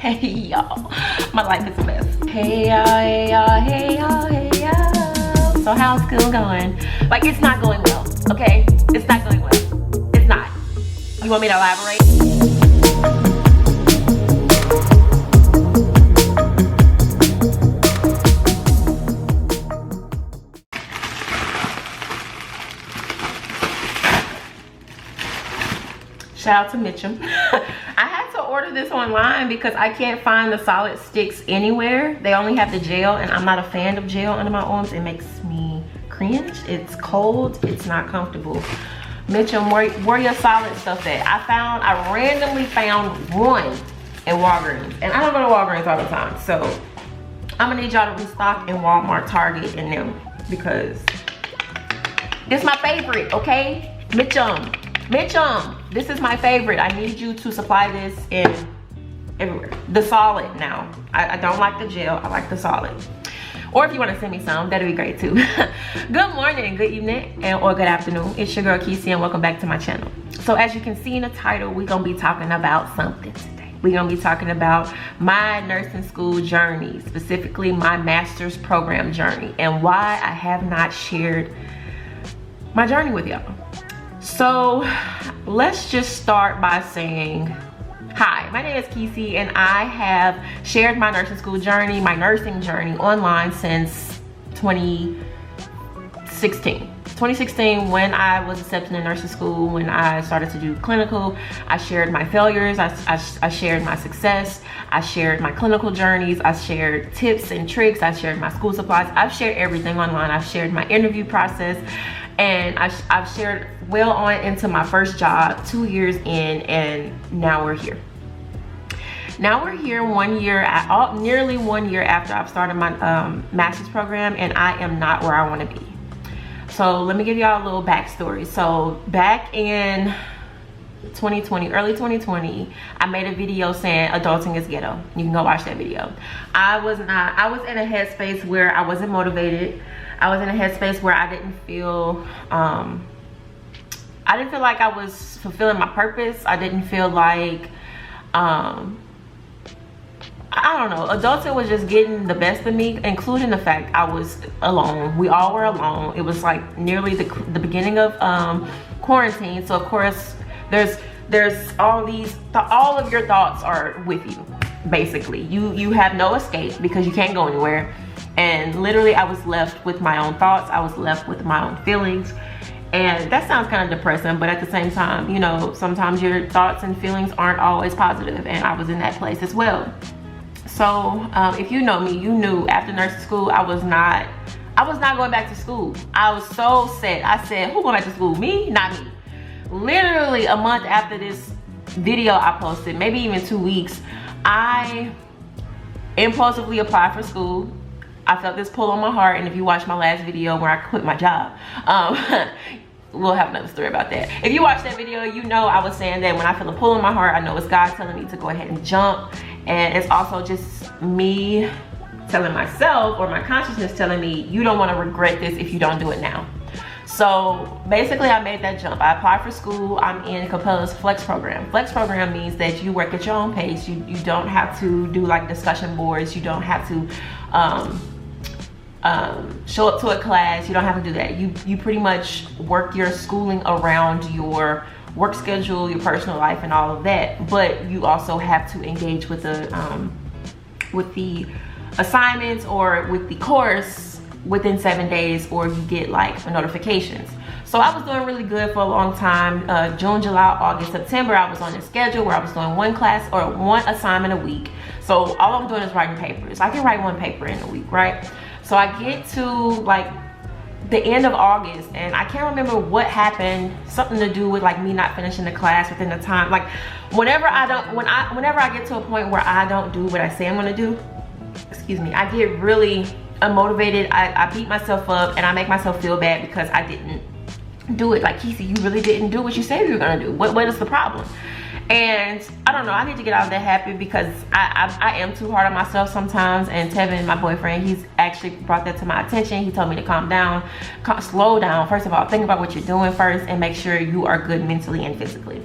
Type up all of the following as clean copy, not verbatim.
Hey y'all, my life is a mess. Hey y'all, hey y'all, hey y'all, hey y'all. So how's school going? Like, it's not going well, okay? It's not going well. It's not. You want me to elaborate? Shout out to Mitchum. I had to order this online because I can't find the solid sticks anywhere. They only have the gel, and I'm not a fan of gel under my arms. It makes me cringe. It's cold. It's not comfortable. Mitchum, where your solid stuff at? I randomly found one in Walgreens, and I don't go to Walgreens all the time, so I'm gonna need y'all to restock in Walmart, Target, and them, because this is my favorite, okay? Mitchum, this is my favorite. I need you to supply this in everywhere. The solid now. I don't like the gel, I like the solid. Or if you want to send me some, that'd be great too. Good morning, good evening, or good afternoon. It's your girl Kesi, and welcome back to my channel. So as you can see in the title, we're gonna be talking about something today. We're gonna be talking about my nursing school journey, specifically my master's program journey, and why I have not shared my journey with y'all. So let's just start by saying, hi, my name is Kesi, and I have shared my nursing school journey, my nursing journey online since 2016. 2016, when I was accepted in nursing school, when I started to do clinical, I shared my failures, I shared my success, I shared my clinical journeys, I shared tips and tricks, I shared my school supplies, I've shared everything online. I've shared my interview process, and I've shared well on into my first job, 2 years in, and now we're here. Now we're here 1 year, nearly 1 year after I've started my master's program, and I am not where I want to be. So let me give y'all a little backstory. So back in 2020, early 2020, I made a video saying adulting is ghetto. You can go watch that video. I was in a headspace where I wasn't motivated. I was in a headspace where I didn't feel like I was fulfilling my purpose. I didn't feel like, I don't know, adulting was just getting the best of me, including the fact I was alone. We all were alone. It was like nearly the beginning of quarantine. So of course, there's all of your thoughts are with you, basically. You have no escape because you can't go anywhere. And literally I was left with my own thoughts. I was left with my own feelings. And that sounds kind of depressing, but at the same time, you know, sometimes your thoughts and feelings aren't always positive, and I was in that place as well. So if you know me, you knew after nursing school, I was not going back to school. I was so set. I said, who going back to school? Me? Not me. Literally a month after this video I posted, maybe even 2 weeks, I impulsively applied for school. I felt this pull on my heart, and if you watch my last video where I quit my job, we'll have another story about that. If you watch that video, you know I was saying that when I feel a pull on my heart, I know it's God telling me to go ahead and jump, and it's also just me telling myself, or my consciousness telling me, you don't want to regret this if you don't do it now. So basically I made that jump. I applied for school. I'm in Capella's Flex program. Flex program means that you work at your own pace. You don't have to do like discussion boards. You don't have to show up to a class. You don't have to do that. You pretty much work your schooling around your work schedule, your personal life, and all of that. But you also have to engage with the assignments or with the course within 7 days, or you get like notifications. So I was doing really good for a long time. June, July, August, September, I was on a schedule where I was doing one class or one assignment a week. So all I'm doing is writing papers. I can write one paper in a week, right? So I get to like the end of August, and I can't remember what happened. Something to do with like me not finishing the class within the time. Like whenever I get to a point where I don't do what I say I'm gonna do, excuse me, I get really unmotivated. I beat myself up, and I make myself feel bad because I didn't do it. Like, Kesi, you really didn't do what you said you were gonna do. What is the problem? And I don't know, I need to get out of that habit because I am too hard on myself sometimes. And Tevin, my boyfriend, he's actually brought that to my attention. He told me to calm down, slow down. First of all, think about what you're doing first, and make sure you are good mentally and physically.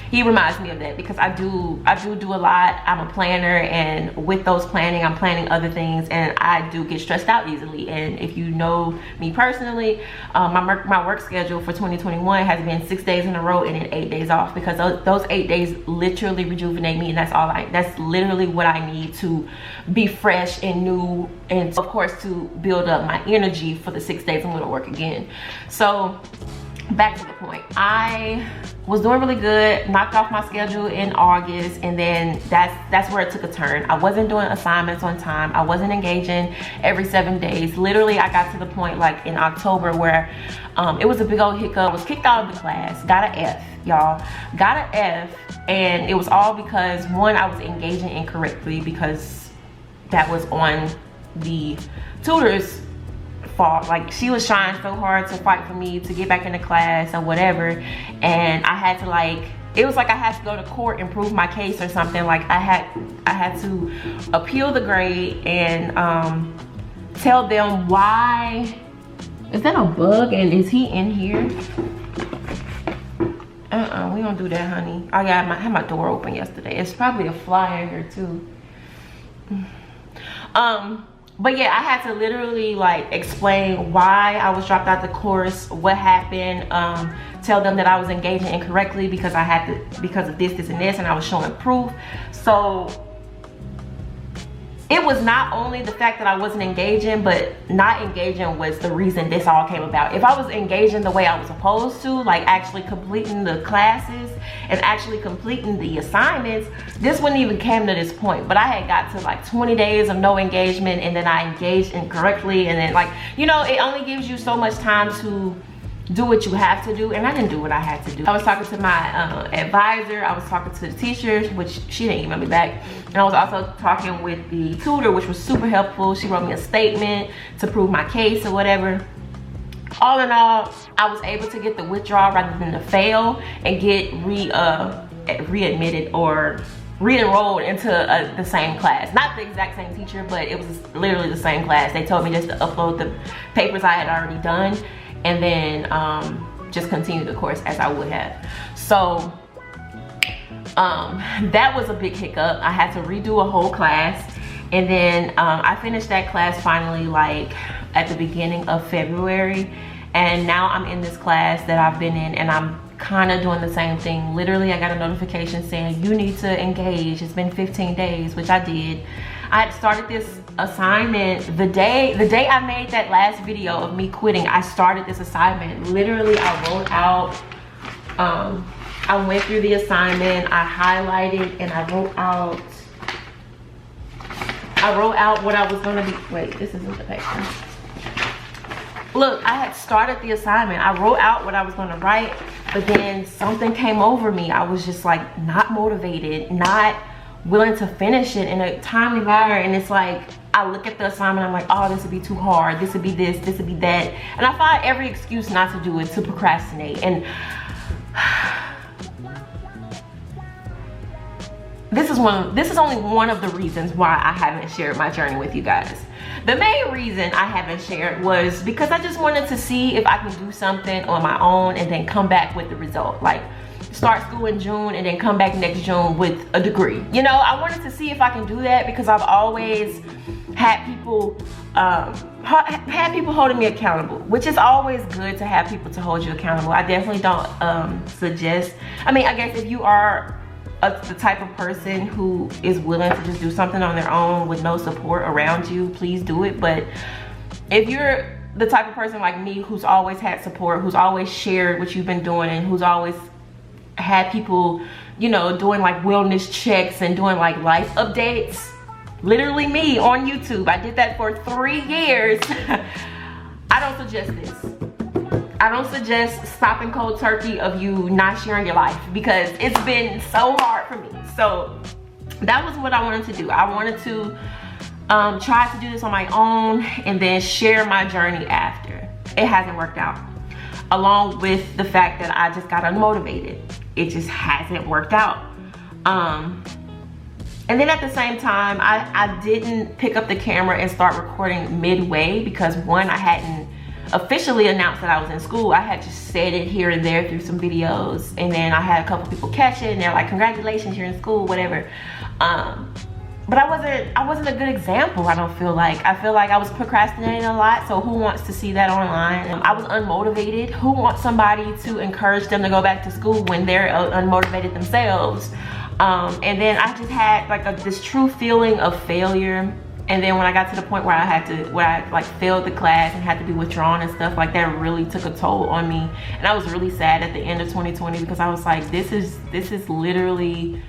he reminds me of that, because I do a lot. I'm a planner, and with those planning, I'm planning other things, and I do get stressed out easily. And if you know me personally, my work schedule for 2021 has been 6 days in a row and then 8 days off, because those 8 days literally rejuvenate me, and that's literally what I need to be fresh and new, and of course to build up my energy for the 6 days I'm going to work again. So back to the point, I was doing really good, knocked off my schedule in August, and then that's where it took a turn. I wasn't doing assignments on time. I wasn't engaging every 7 days. Literally, I got to the point like in October where it was a big old hiccup. I was kicked out of the class, got an F, y'all, got an F, and it was all because, one, I was engaging incorrectly, because that was on the tutor's fault. Like, she was trying so hard to fight for me to get back into class or whatever, and I had to, like, it was like I had to go to court and prove my case or something. Like, I had to appeal the grade and tell them why. Is that a bug, and is he in here? We don't do that, honey. Oh yeah, I had my door open yesterday. It's probably a fly in here too. But yeah, I had to literally like explain why I was dropped out the course, what happened, tell them that I was engaging incorrectly because because of this, and this, and I was showing proof. So it was not only the fact that I wasn't engaging, but not engaging was the reason this all came about. If I was engaging the way I was supposed to, like actually completing the classes and actually completing the assignments, this wouldn't even come to this point. But I had got to like 20 days of no engagement, and then I engaged incorrectly, and then, like, you know, it only gives you so much time to do what you have to do, and I didn't do what I had to do. I was talking to my advisor, I was talking to the teachers, which she didn't email me back, and I was also talking with the tutor, which was super helpful. She wrote me a statement to prove my case or whatever. All in all, I was able to get the withdrawal rather than the fail and get readmitted or re-enrolled into the same class. Not the exact same teacher, but it was literally the same class. They told me just to upload the papers I had already done, and then just continue the course as I would have. So that was a big hiccup. I had to redo a whole class, and then I finished that class finally like at the beginning of February, and now I'm in this class that I've been in, and I'm kind of doing the same thing. Literally, I got a notification saying you need to engage. It's been 15 days, which I did. I had started this assignment the day I made that last video of me quitting. I started this assignment. Literally, I wrote out, I went through the assignment, I highlighted, and I wrote out what I was gonna be. Wait, this isn't the paper. Look, I had started the assignment. I wrote out what I was gonna write, but then something came over me. I was just like not motivated, not willing to finish it in a timely manner. And it's like, I look at the assignment, I'm like, oh, this would be too hard, this would be this would be that, and I find every excuse not to do it, to procrastinate. And this is only one of the reasons why I haven't shared my journey with you guys. The main reason I haven't shared was because I just wanted to see if I can do something on my own and then come back with the result. Like, start school in June and then come back next June with a degree. You know, I wanted to see if I can do that, because I've always had people holding me accountable, which is always good to have people to hold you accountable. I definitely don't suggest, I mean, I guess if you are the type of person who is willing to just do something on their own with no support around you, please do it. But if you're the type of person like me who's always had support, who's always shared what you've been doing, and who's always had people, you know, doing like wellness checks and doing like life updates, literally me on YouTube, I did that for 3 years. I don't suggest this. I don't suggest stopping cold turkey of you not sharing your life, because it's been so hard for me. So that was what I wanted to do. I wanted to try to do this on my own and then share my journey after. It hasn't worked out, along with the fact that I just got unmotivated. It just hasn't worked out. And then at the same time, I didn't pick up the camera and start recording midway, because one, I officially announced that I was in school, I had just said it here and there through some videos, and then I had a couple people catch it and they're like, congratulations, you're in school, whatever. But I wasn't a good example. I don't feel like. I feel like I was procrastinating a lot. So who wants to see that online? I was unmotivated. Who wants somebody to encourage them to go back to school when they're unmotivated themselves? And then I just had like this true feeling of failure. And then when I got to the point where I like failed the class and had to be withdrawn and stuff, like that really took a toll on me. And I was really sad at the end of 2020 because I was like, this is literally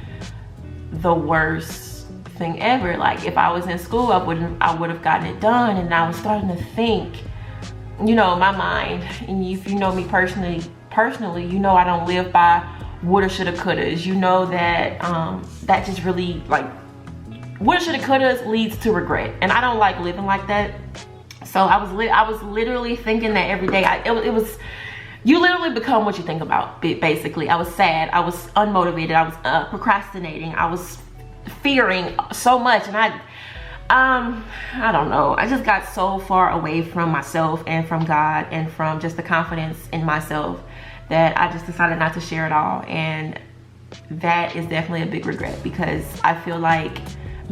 the worst thing ever. Like if I was in school, I would have gotten it done. And I was starting to think, you know, my mind, and if you know me personally, you know I don't live by woulda, shoulda, couldas. You know that that just really like woulda, shoulda, couldas leads to regret, and I don't like living like that. So I was literally thinking that every day. It was, you literally become what you think about, basically. I was sad, I was unmotivated, I was procrastinating, I was fearing so much, and I don't know, I just got so far away from myself and from God and from just the confidence in myself that I just decided not to share it all. And that is definitely a big regret, because I feel like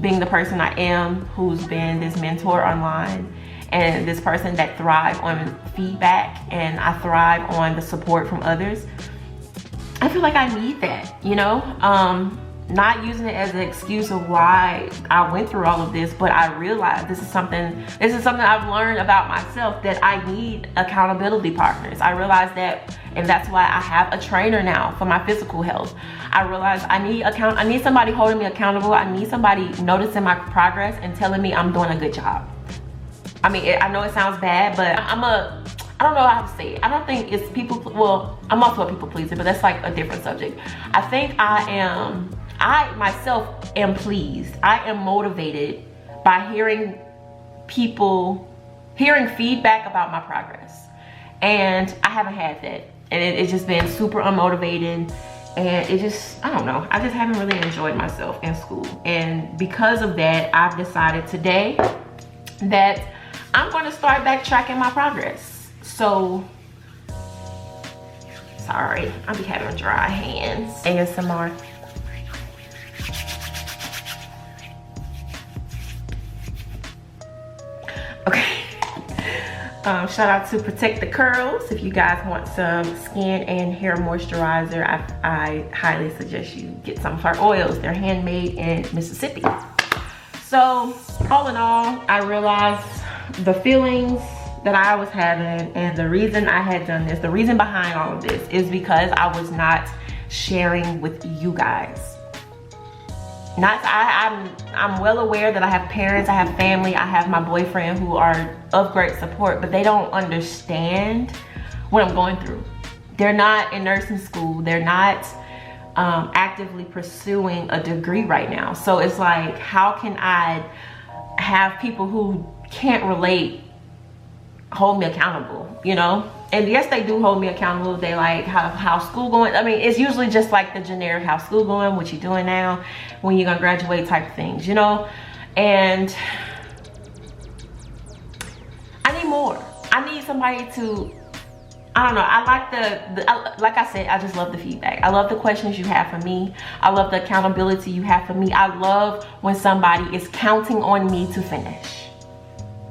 being the person I am, who's been this mentor online and this person that thrives on feedback and I thrive on the support from others, I feel like I need that, you know? Not using it as an excuse of why I went through all of this, but I realized this is something I've learned about myself, that I need accountability partners. I realized that, and that's why I have a trainer now for my physical health. I realized I need somebody holding me accountable. I need somebody noticing my progress and telling me I'm doing a good job. I mean, I know it sounds bad, but I don't know how to say it. I don't think it's well, I'm also a people pleaser, but that's like a different subject. I think I myself am pleased. I am motivated by hearing feedback about my progress. And I haven't had that. And it's just been super unmotivating. And it just, I don't know. I just haven't really enjoyed myself in school. And because of that, I've decided today that I'm going to start backtracking my progress. So, sorry, I'll be having dry hands. ASMR. Okay. Shout out to Protect the Curls. If you guys want some skin and hair moisturizer, I highly suggest you get some of our oils. They're handmade in Mississippi. So all in all, I realized the feelings that I was having and the reason I had done this, the reason behind all of this is because I was not sharing with you guys. I'm well aware that I have parents, I have family, I have my boyfriend who are of great support, but they don't understand what I'm going through. They're not in nursing school. They're not actively pursuing a degree right now. So it's like, how can I have people who can't relate hold me accountable, you know? And yes, they do hold me accountable. They like, how school going? I mean, it's usually just like the generic, how school going, what you doing now, when you're gonna graduate type of things, you know? And I need more. I need somebody to, I don't know, I like like I said, I just love the feedback. I love the questions you have for me. I love the accountability you have for me. I love when somebody is counting on me to finish.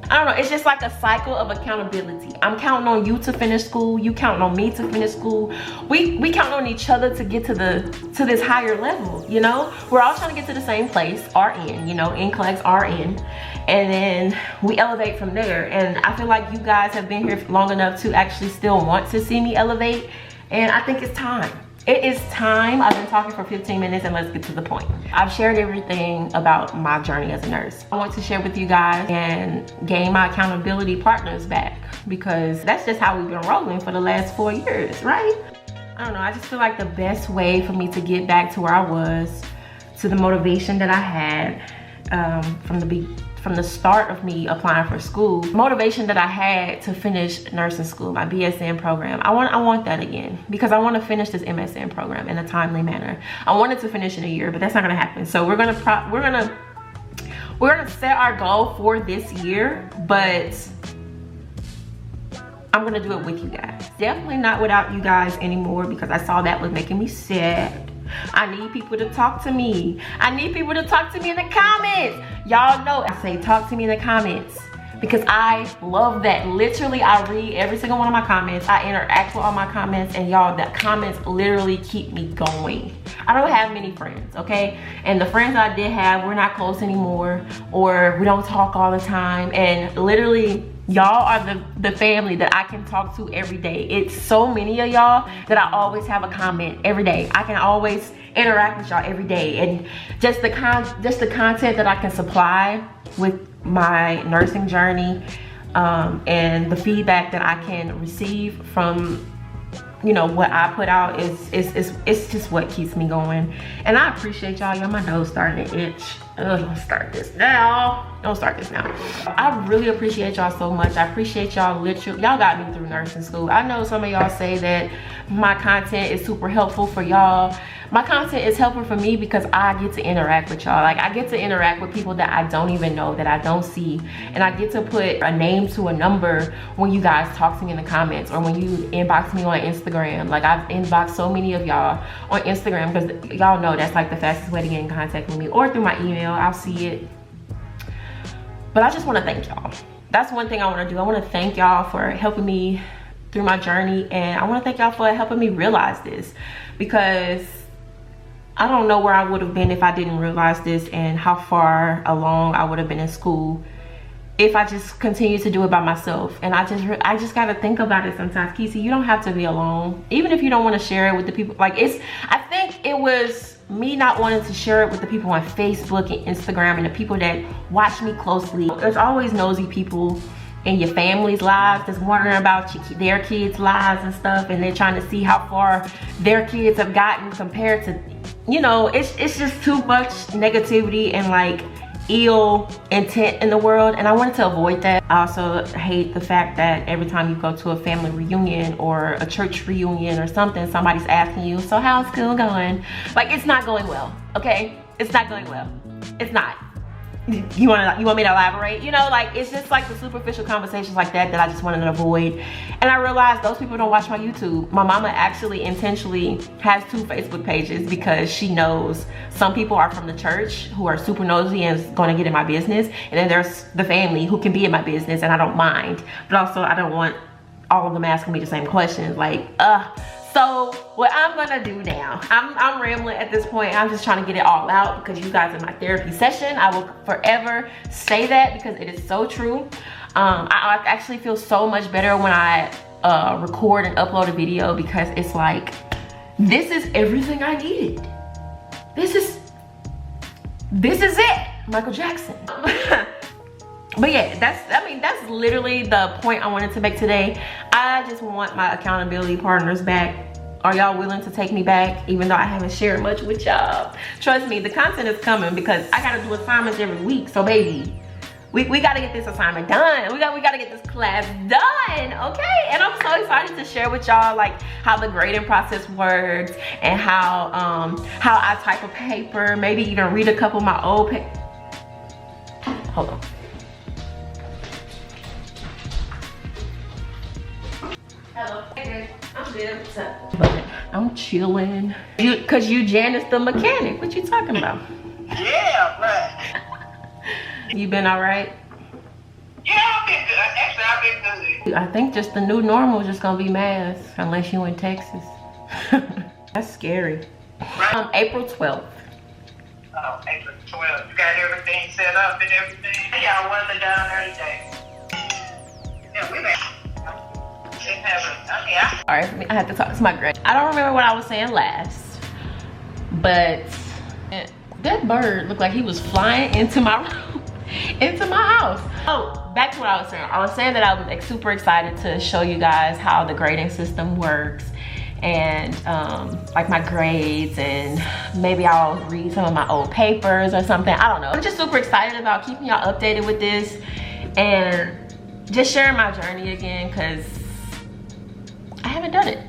I don't know, it's just like a cycle of accountability. I'm counting on you to finish school, you counting on me to finish school. We count on each other to get to this higher level, you know? We're all trying to get to the same place, RN, you know, NCLEX, RN, and then we elevate from there. And I feel like you guys have been here long enough to actually still want to see me elevate, and I think it's time. It is time. I've been talking for 15 minutes and let's get to the point. I've shared everything about my journey as a nurse. I want to share with you guys and gain my accountability partners back, because that's just how we've been rolling for the last 4 years, right? I don't know, I just feel like the best way for me to get back to where I was, to the motivation that I had from the start of me applying for school, motivation that I had to finish nursing school, my MSN program. I want that again, because I want to finish this MSN program in a timely manner. I wanted to finish in a year, but that's not gonna happen. So we're gonna set our goal for this year, but I'm gonna do it with you guys. Definitely not without you guys anymore, because I saw that was making me sad. I need people to talk to me. I need people to talk to me in the comments. Y'all know I say talk to me in the comments because I love that. Literally, I read every single one of my comments. I interact with all my comments, and y'all, the comments literally keep me going. I don't have many friends, okay? And the friends I did have, we're not close anymore, or we don't talk all the time. And literally, y'all are the family that I can talk to every day. It's so many of y'all that I always have a comment every day. I can always interact with y'all every day. And just the content that I can supply with my nursing journey, and the feedback that I can receive from, you know, what I put out it's just what keeps me going. And I appreciate y'all. Y'all, my nose starting to itch. Don't start this now. Don't start this now. I really appreciate y'all so much. I appreciate y'all. Literally, y'all got me through nursing school. I know some of y'all say that my content is super helpful for y'all. My content is helpful for me because I get to interact with y'all. Like, I get to interact with people that I don't even know, that I don't see. And I get to put a name to a number when you guys talk to me in the comments, or when you inbox me on Instagram. Like, I've inboxed so many of y'all on Instagram, because y'all know that's like the fastest way to get in contact with me, or through my email. I'll see it. But I just want to thank y'all. That's one thing I want to do. I want to thank y'all for helping me through my journey, and I want to thank y'all for helping me realize this, because I don't know where I would have been if I didn't realize this, and how far along I would have been in school if I just continued to do it by myself. And I just got to think about it sometimes. Kesi, you don't have to be alone, even if you don't want to share it with the people. Like, I think it was me not wanting to share it with the people on Facebook and Instagram and the people that watch me closely. There's always nosy people in your family's lives that's wondering about their kids' lives and stuff, and they're trying to see how far their kids have gotten compared to, you know, it's just too much negativity and like ill intent in the world, and I wanted to avoid that. I also hate the fact that every time you go to a family reunion or a church reunion or something, somebody's asking you, so how's school going? Like, it's not going well, okay? It's not going well. It's not. You want me to elaborate? You know, like, it's just like the superficial conversations like that I just wanted to avoid. And I realized those people don't watch my YouTube. My mama actually intentionally has 2 Facebook pages, because she knows some people are from the church who are super nosy and is going to get in my business, and then there's the family who can be in my business, and I don't mind, but also I don't want all of them asking me the same questions. Like, so what I'm gonna do now, I'm rambling at this point. I'm just trying to get it all out, because you guys are my therapy session. I will forever say that, because it is so true. I actually feel so much better when I record and upload a video, because it's like, this is everything I needed. This is it, Michael Jackson. But yeah, that's literally the point I wanted to make today. I just want my accountability partners back. Are y'all willing to take me back, even though I haven't shared much with y'all? Trust me, the content is coming, because I gotta do assignments every week. So baby, we gotta get this assignment done. We gotta get this class done, okay? And I'm so excited to share with y'all like how the grading process works, and how I type a paper, maybe even read a couple of my old Hold on. Hello. Hey, I'm good. What's up? I'm chilling. Cause you Janice the mechanic. What you talking about? Yeah, but you been all right? Yeah, I've been good. Actually, I've been good. I think just the new normal is just gonna be masks, unless you in Texas. That's scary. Right. April 12th. Oh, April 12th. You got everything set up and everything? How y'all weather down there today? Yeah, we been. All right, I have to talk to my grandma. I don't remember what I was saying last, but that bird looked like he was flying into my room, into my house. Oh, back to what I was saying. I was saying that I'm like super excited to show you guys how the grading system works, and like my grades, and maybe I'll read some of my old papers or something. I don't know. I'm just super excited about keeping y'all updated with this, and just sharing my journey again, because I haven't done it.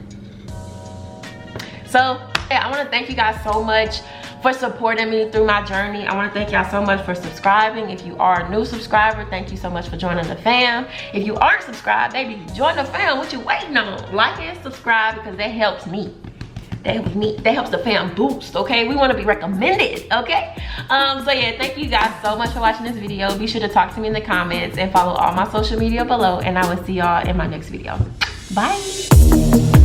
So yeah, I want to thank you guys so much for supporting me through my journey. I want to thank y'all so much for subscribing. If you are a new subscriber, thank you so much for joining the fam. If you aren't subscribed, baby, join the fam. What you waiting on? Like and subscribe, because that helps me. That helps the fam boost, okay? We want to be recommended, okay? So yeah, thank you guys so much for watching this video. Be sure to talk to me in the comments and follow all my social media below, and I will see y'all in my next video. Bye.